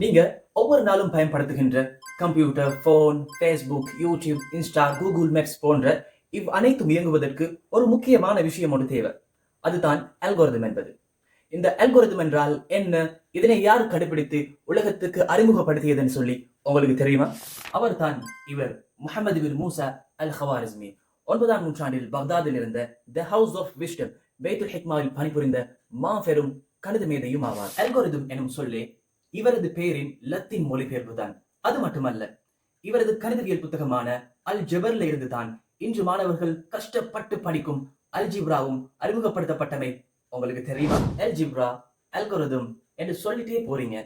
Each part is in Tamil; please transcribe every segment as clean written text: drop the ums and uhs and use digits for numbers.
நீங்க ஒவ்வொரு நாளும் பயன்படுத்துகின்ற computer, phone, Facebook, YouTube, Insta, Google Maps போன்ற அனைத்தும் இயங்குவதற்கு ஒரு முக்கியமான விஷயம் ஒன்று தேவை. அதுதான் அல்கோரிதம் என்பது. இந்த அல்கோரிதம் என்றால் என்ன? இதனை யார் கண்டுபிடித்து உலகத்துக்கு அறிமுகப்படுத்தியதுன்னு சொல்லி உங்களுக்கு தெரியுமா? அவர்தான் இவர் முஹம்மது பின் மூசா அல் ஹவாரிஸ்மி. 9ஆம் நூற்றாண்டில் பக்தாதில் இருந்த தி ஹவுஸ் ஆஃப் விஸ்டம் பைத்துல் ஹிக்மாவில் பணிபுரிந்த மாபெரும் கணித மேதையும் ஆவார். அல்கோரிதம் எனும் சொல்லே இவரது பெயரின் லத்தீன் மொழிபெயர்ப்பு தான். அது மட்டுமல்ல, இவரது கணிதவியல் புத்தகமான அல் ஜெபர்ல இருந்து தான் இன்று மாணவர்கள் கஷ்டப்பட்டு படிக்கும் அல்ஜிப்ராவும் அறிமுகப்படுத்தப்பட்டமை உங்களுக்கு தெரியுமா? அல்ஜிப்ரா, அல்கோரிதம் என்று சொல்லிட்டே போறீங்க.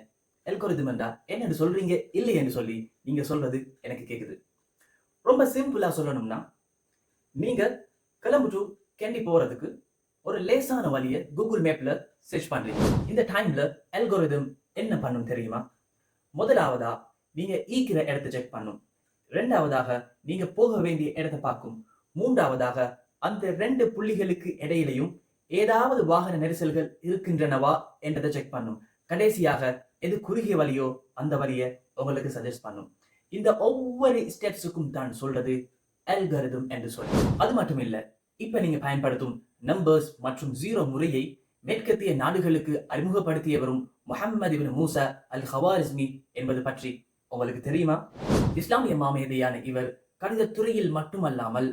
அல்கோரிதம் என்றா என்னன்னு சொல்றீங்க இல்லை என்று சொல்லி நீங்க சொல்றது எனக்கு கேக்குது. ரொம்ப சிம்பிளா சொல்லணும்னா, நீங்க கிளம்பு டு கேண்டி போறதுக்கு ஒரு லேசான வழியை கூகுள் மேப்ல சர்ச் பண்றீங்க. இந்த டைம்ல அல்கோரிதம் என்ன பண்ணும் தெரியுமா? முதலாவதா நீங்க ஈக்கிற இடத்தை செக் பண்ணும். இரண்டாவதாக நீங்க போக வேண்டிய இடத்தை பார்க்கும். மூன்றாவதாக அந்த 2 புள்ளிகளுக்கு இடையிலையும் ஏதாவது வாகன நெரிசல்கள் இருக்கின்றனவா என்றதை செக் பண்ணும். கடைசியாக எது குறுகிய வழியோ அந்த வழியை உங்களுக்கு சஜஸ்ட் பண்ணும். இந்த ஒவ்வொரு ஸ்டெப்ஸுக்கும் தான் சொல்றது அல்காரிதம் என்று சொல்லி. அது மட்டும் இல்ல, இப்ப நீங்க பயன்படுத்தும் நம்பர்ஸ் மற்றும் ஜீரோ முறையை மேற்கத்திய நாடுகளுக்கு அறிமுகப்படுத்தியவரும் முஹம்மது இப்னு மூசா அல் ஹவாரிஸ்மி என்பது பற்றி உங்களுக்கு தெரியுமா? இஸ்லாமிய மாமேதையான இவர் கணித துறையில் மட்டுமல்லாமல்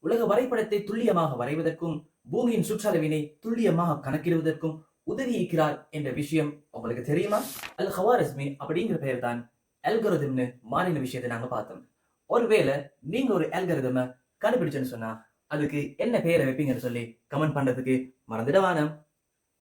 உலக வரைபடத்தை துல்லியமாக வரைவதற்கும் பூமியின் சுற்றளவினை துல்லியமாக கணக்கிடுவதற்கும் உதவி இருக்கிறார் என்ற விஷயம் உங்களுக்கு தெரியுமா? அல் ஹவாரிஸ்மி அப்படிங்கிற பெயர் தான் அல்கோரிதம்னு மாறின விஷயத்தை நாங்க பார்த்தோம். ஒருவேளை நீங்க ஒரு அல்கோரிதமை கண்டுபிடிச்சேன்னு சொன்னா அதுக்கு என்ன பெயரை வைப்பீங்கன்னு சொல்லி கமெண்ட் பண்றதுக்கு மறந்துடவானம்.